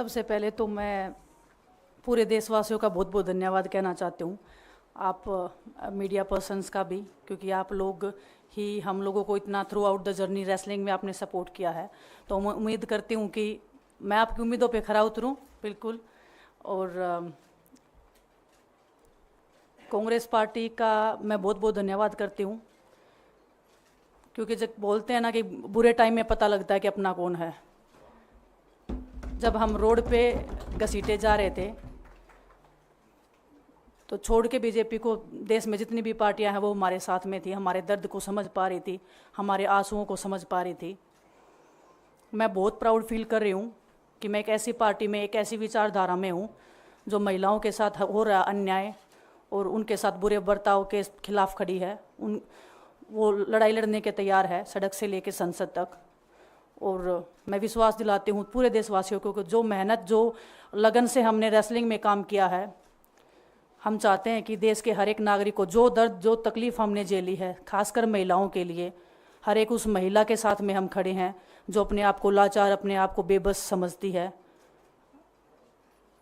सबसे पहले तो मैं पूरे देशवासियों का बहुत बहुत धन्यवाद कहना चाहती हूँ, आप मीडिया पर्सन्स का भी, क्योंकि आप लोग ही हम लोगों को इतना through out the journey wrestling में आपने सपोर्ट किया है। तो मैं उम्मीद करती हूँ कि मैं आपकी उम्मीदों पे खरा उतरूँ बिल्कुल। और कांग्रेस पार्टी का मैं बहुत बहुत धन्यवाद करती हूँ, क्योंकि जब बोलते हैं ना कि बुरे टाइम में पता लगता है कि अपना कौन है। जब हम रोड पे घसीटे जा रहे थे तो छोड़ के बीजेपी को देश में जितनी भी पार्टियां हैं वो हमारे साथ में थी, हमारे दर्द को समझ पा रही थी, हमारे आंसुओं को समझ पा रही थी। मैं बहुत प्राउड फील कर रही हूँ कि मैं एक ऐसी पार्टी में, एक ऐसी विचारधारा में हूँ जो महिलाओं के साथ हो रहा अन्याय और उनके साथ बुरे बर्ताव के खिलाफ खड़ी है। वो लड़ाई लड़ने के तैयार है, सड़क से लेकर संसद तक। और मैं विश्वास दिलाती हूँ पूरे देशवासियों को कि जो मेहनत, जो लगन से हमने रेसलिंग में काम किया है, हम चाहते हैं कि देश के हर एक नागरिक को जो दर्द, जो तकलीफ़ हमने झेली है, खासकर महिलाओं के लिए, हर एक उस महिला के साथ में हम खड़े हैं जो अपने आप को लाचार, अपने आप को बेबस समझती है।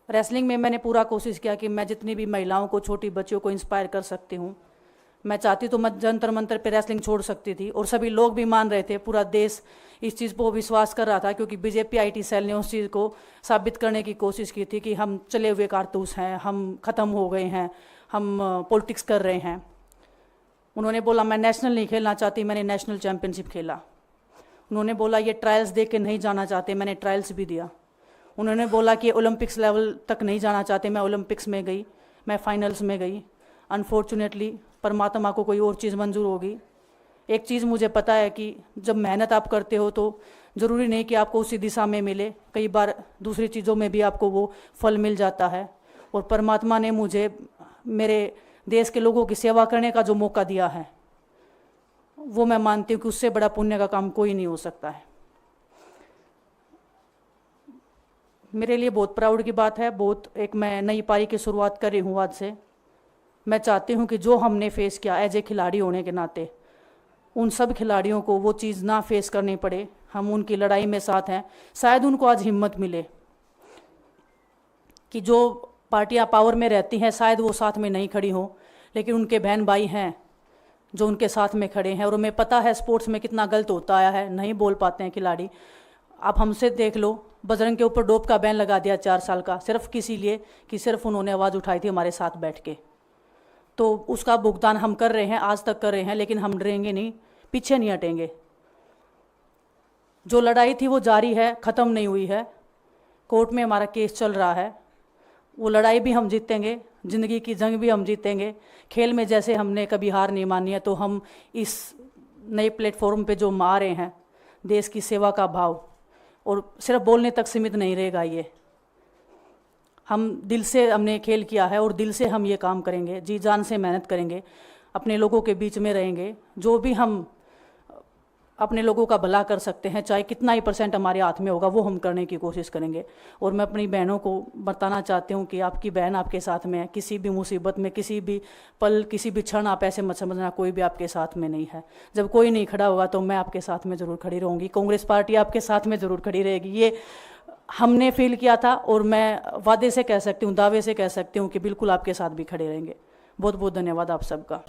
रेसलिंग में मैंने पूरा कोशिश किया कि मैं जितनी भी महिलाओं को, छोटी बच्चियों को इंस्पायर कर सकती हूँ। मैं चाहती तो मैं जंतर मंतर पे रेसलिंग छोड़ सकती थी, और सभी लोग भी मान रहे थे, पूरा देश इस चीज़ पर विश्वास कर रहा था, क्योंकि बीजेपी आईटी सेल ने उस चीज़ को साबित करने की कोशिश की थी कि हम चले हुए कारतूस हैं, हम ख़त्म हो गए हैं, हम पॉलिटिक्स कर रहे हैं। उन्होंने बोला मैं नेशनल नहीं खेलना चाहती, मैंने नेशनल चैम्पियनशिप खेला। उन्होंने बोला ये ट्रायल्स दे के नहीं जाना चाहते, मैंने ट्रायल्स भी दिया। उन्होंने बोला कि ओलंपिक्स लेवल तक नहीं जाना चाहते, मैं ओलंपिक्स में गई, मैं फाइनल्स में गई। अनफॉर्चुनेटली परमात्मा को कोई और चीज़ मंजूर होगी। एक चीज़ मुझे पता है कि जब मेहनत आप करते हो तो ज़रूरी नहीं कि आपको उसी दिशा में मिले, कई बार दूसरी चीज़ों में भी आपको वो फल मिल जाता है। और परमात्मा ने मुझे मेरे देश के लोगों की सेवा करने का जो मौका दिया है, वो मैं मानती हूँ कि उससे बड़ा पुण्य का काम कोई नहीं हो सकता है। मेरे लिए बहुत प्राउड की बात है, एक मैं नई पारी की शुरुआत कर रही हूँ आज से। मैं चाहती हूँ कि जो हमने फेस किया एज ए खिलाड़ी होने के नाते, उन सब खिलाड़ियों को वो चीज़ ना फेस करनी पड़े। हम उनकी लड़ाई में साथ हैं। शायद उनको आज हिम्मत मिले कि जो पार्टियां पावर में रहती हैं शायद वो साथ में नहीं खड़ी हों, लेकिन उनके बहन भाई हैं जो उनके साथ में खड़े हैं। और हमें पता है स्पोर्ट्स में कितना गलत होता आया है, नहीं बोल पाते हैं खिलाड़ी। आप हमसे देख लो, बजरंग के ऊपर डोप का बैन लगा दिया 4 साल का, सिर्फ किसी लिए कि सिर्फ उन्होंने आवाज़ उठाई थी हमारे साथ बैठ के। तो उसका भुगतान हम कर रहे हैं, आज तक कर रहे हैं, लेकिन हम डरेंगे नहीं, पीछे नहीं हटेंगे। जो लड़ाई थी वो जारी है, ख़त्म नहीं हुई है। कोर्ट में हमारा केस चल रहा है, वो लड़ाई भी हम जीतेंगे, ज़िंदगी की जंग भी हम जीतेंगे। खेल में जैसे हमने कभी हार नहीं मानी है, तो हम इस नए प्लेटफॉर्म पे जो आ रहे हैं, देश की सेवा का भाव, और सिर्फ बोलने तक सीमित नहीं रहेगा ये। हम दिल से हमने खेल किया है और दिल से हम ये काम करेंगे, जी जान से मेहनत करेंगे, अपने लोगों के बीच में रहेंगे। जो भी हम अपने लोगों का भला कर सकते हैं, चाहे कितना ही % हमारे हाथ में होगा, वो हम करने की कोशिश करेंगे। और मैं अपनी बहनों को बताना चाहती हूँ कि आपकी बहन आपके साथ में है। किसी भी मुसीबत में, किसी भी पल, किसी भी क्षण आप ऐसे मत समझना कोई भी आपके साथ में नहीं है। जब कोई नहीं खड़ा होगा तो मैं आपके साथ में ज़रूर खड़ी रहूँगी, कांग्रेस पार्टी आपके साथ में ज़रूर खड़ी रहेगी। ये हमने फील किया था, और मैं वादे से कह सकती हूँ, दावे से कह सकती हूँ कि बिल्कुल आपके साथ भी खड़े रहेंगे। बहुत बहुत धन्यवाद आप सबका।